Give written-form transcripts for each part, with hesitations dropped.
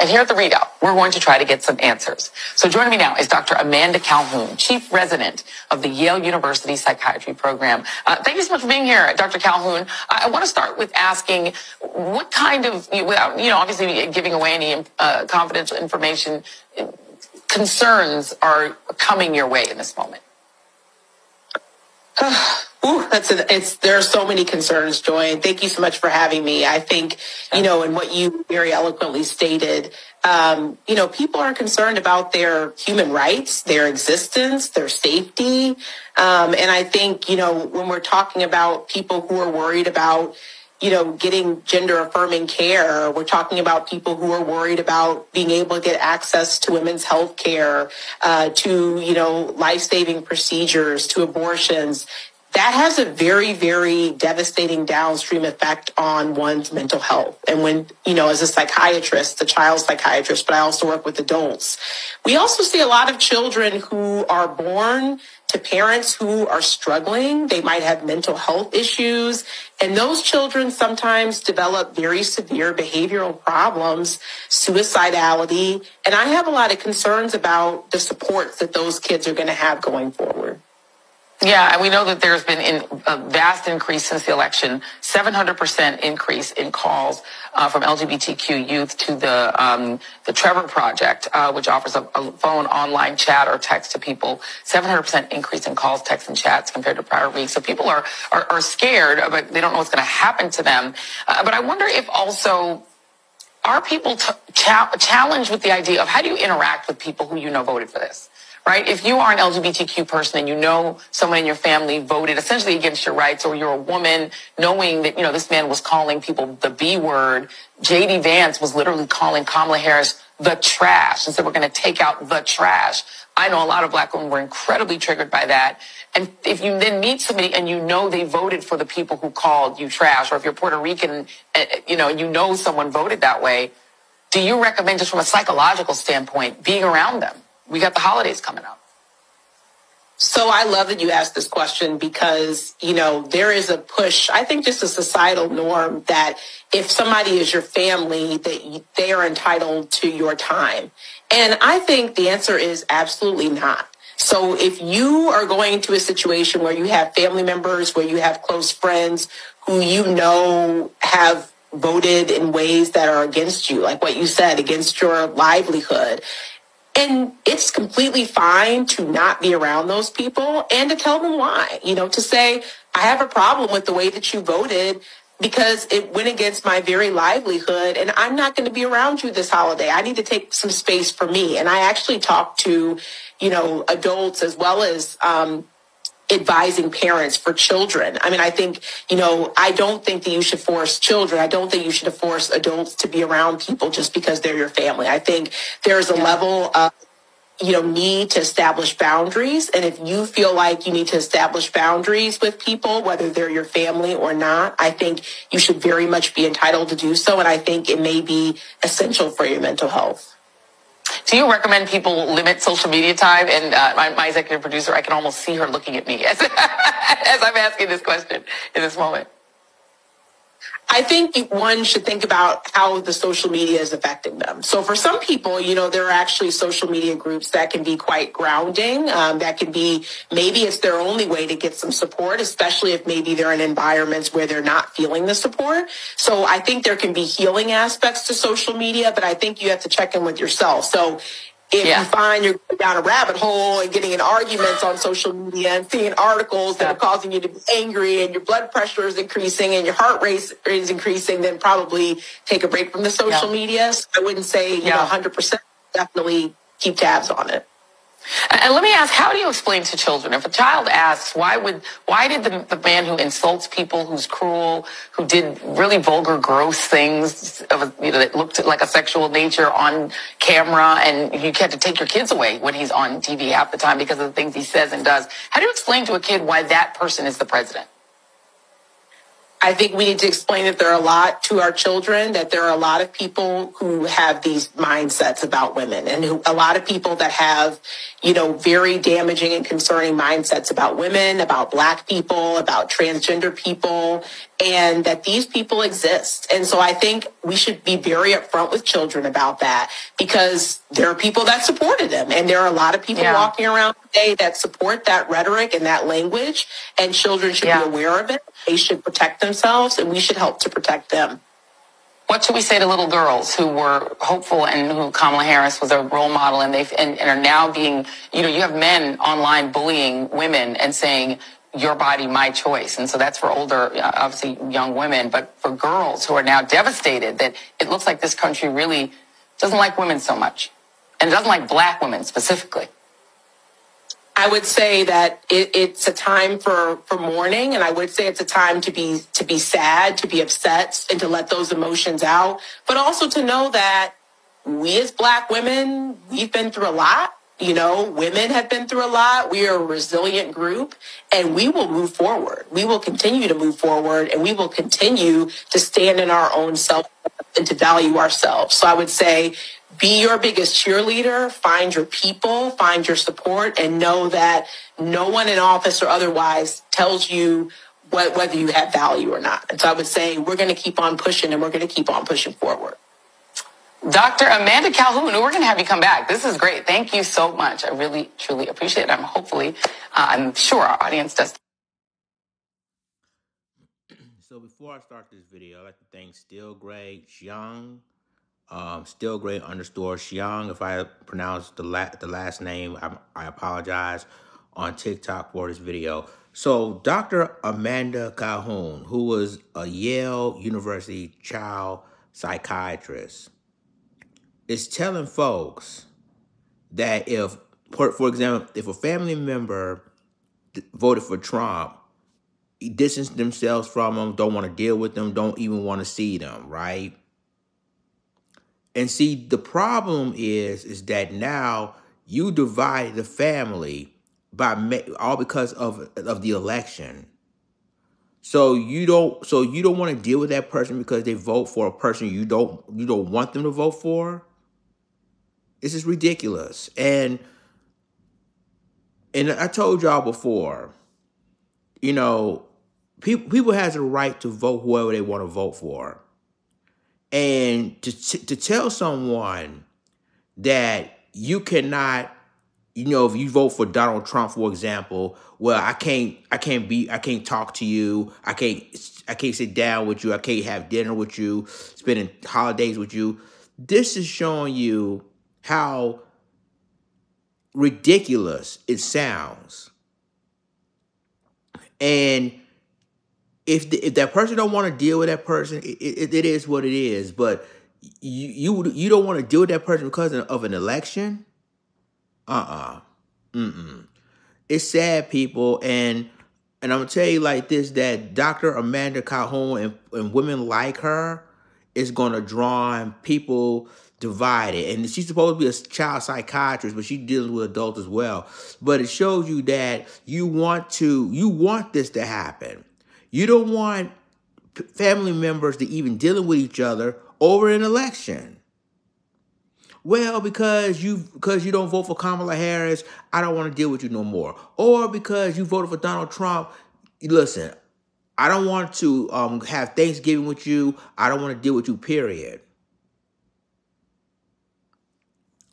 And here at the Readout, we're going to try to get some answers. So joining me now is Dr. Amanda Calhoun, Chief Resident of the Yale University Psychiatry Program. Thank you so much for being here, Dr. Calhoun. I want to start with asking what kind of, without, obviously giving away any confidential information, concerns are coming your way in this moment? There are so many concerns, Joy, and thank you so much for having me. I think, and what you very eloquently stated, people are concerned about their human rights, their existence, their safety. And I think, when we're talking about people who are worried about, getting gender affirming care, we're talking about people who are worried about being able to get access to women's health care, to, life-saving procedures, to abortions. That has a very, very devastating downstream effect on one's mental health. And when, as a psychiatrist, a child psychiatrist, but I also work with adults, we also see a lot of children who are born to parents who are struggling. They might have mental health issues, and those children sometimes develop very severe behavioral problems, suicidality, and I have a lot of concerns about the supports that those kids are going to have going forward. Yeah, and we know that there's been a vast increase since the election, 700% increase in calls from LGBTQ youth to the Trevor Project, which offers a phone, online chat, or text to people. 700% increase in calls, texts, and chats compared to prior weeks. So people are scared, but they don't know what's going to happen to them. But I wonder if also are people challenged with the idea of how do you interact with people who voted for this? Right? If you are an LGBTQ person and someone in your family voted essentially against your rights, or you're a woman, knowing that, this man was calling people the B word, J.D. Vance was literally calling Kamala Harris the trash and said, we're going to take out the trash. I know a lot of Black women were incredibly triggered by that. And if you then meet somebody and they voted for the people who called you trash, or if you're Puerto Rican, and someone voted that way, do you recommend, just from a psychological standpoint, being around them? We got the holidays coming up. So I love that you asked this question because, there is a push, I think just a societal norm that if somebody is your family, that they are entitled to your time. And I think the answer is absolutely not. So if you are going to a situation where you have family members, where you have close friends who have voted in ways that are against you, like what you said, against your livelihood, and it's completely fine to not be around those people and to tell them why, to say, I have a problem with the way that you voted because it went against my very livelihood, and I'm not going to be around you this holiday. I need to take some space for me. And I actually talk to, adults as well as advising parents for children. I mean, I think, I don't think that you should force children. I don't think you should force adults to be around people just because they're your family. I think there's a level of, need to establish boundaries. And if you feel like you need to establish boundaries with people, whether they're your family or not, I think you should very much be entitled to do so. And I think it may be essential for your mental health. Do you recommend people limit social media time? And my executive producer, I can almost see her looking at me as I'm asking this question in this moment. I think one should think about how the social media is affecting them. So for some people, there are actually social media groups that can be quite grounding. That can be, maybe it's their only way to get some support, especially if maybe they're in environments where they're not feeling the support. So I think there can be healing aspects to social media, but I think you have to check in with yourself. So if you find you're going down a rabbit hole and getting in arguments on social media and seeing articles that are causing you to be angry and your blood pressure is increasing and your heart rate is increasing, then probably take a break from the social media. So I wouldn't say, 100%, definitely keep tabs on it. And let me ask, how do you explain to children, if a child asks, why did the man who insults people, who's cruel, who did really vulgar, gross things, that looked like a sexual nature on camera, and you had to take your kids away when he's on TV half the time because of the things he says and does? How do you explain to a kid why that person is the president? I think we need to explain that there are a lot to our children, that there are a lot of people who have these mindsets about women, and a lot of people that have, very damaging and concerning mindsets about women, about Black people, about transgender people, and that these people exist. And so I think we should be very upfront with children about that, because there are people that supported them. And there are a lot of people walking around today that support that rhetoric and that language. And children should be aware of it. They should protect themselves, and we should help to protect them. What should we say to little girls who were hopeful and who Kamala Harris was a role model, and and are now being, you have men online bullying women and saying, your body, my choice. And so that's for older, obviously young women, but for girls who are now devastated that it looks like this country really doesn't like women so much, and it doesn't like Black women specifically. I would say that it's a time for mourning, and I would say it's a time to be sad, to be upset, and to let those emotions out, but also to know that we as Black women, we've been through a lot. Women have been through a lot. We are a resilient group, and we will move forward. We will continue to move forward, and we will continue to stand in our own self and to value ourselves. So I would say, be your biggest cheerleader, find your people, find your support, and know that no one in office or otherwise tells you whether you have value or not. And so I would say we're going to keep on pushing, and we're going to keep on pushing forward. Dr. Amanda Calhoun, we're going to have you come back. This is great. Thank you so much. I really, truly appreciate it. I'm sure our audience does. So before I start this video, I'd like to thank Still Gray Xiang, Still Gray _ Xiang. If I pronounce the last name, I apologize, on TikTok for this video. So Dr. Amanda Calhoun, who was a Yale University child psychiatrist, is telling folks that if, for example, if a family member voted for Trump, distance themselves from them, don't want to deal with them, don't even want to see them, right? And see, the problem is that now you divide the family all because of the election. So you don't want to deal with that person because they vote for a person you don't want them to vote for. This is ridiculous. And I told y'all before, people has a right to vote whoever they want to vote for. And to tell someone that you cannot, if you vote for Donald Trump, for example, well, I can't talk to you, I can't sit down with you, I can't have dinner with you, spending holidays with you. This is showing you how ridiculous it sounds. And if that person don't want to deal with that person, it is what it is. But you don't want to deal with that person because of an election? It's sad, people. And I'm going to tell you like this, that Dr. Amanda Calhoun and women like her is going to draw on people divided. And she's supposed to be a child psychiatrist, but she deals with adults as well. But it shows you that you want this to happen. You don't want family members to even dealing with each other over an election. Well, because you don't vote for Kamala Harris, I don't want to deal with you no more. Or because you voted for Donald Trump, listen, I don't want to have Thanksgiving with you. I don't want to deal with you, period.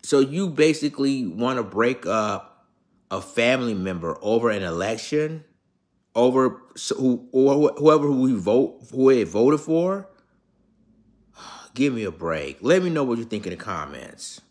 So you basically want to break up a family member over an election, over whoever they voted for? Give me a break. Let me know what you think in the comments.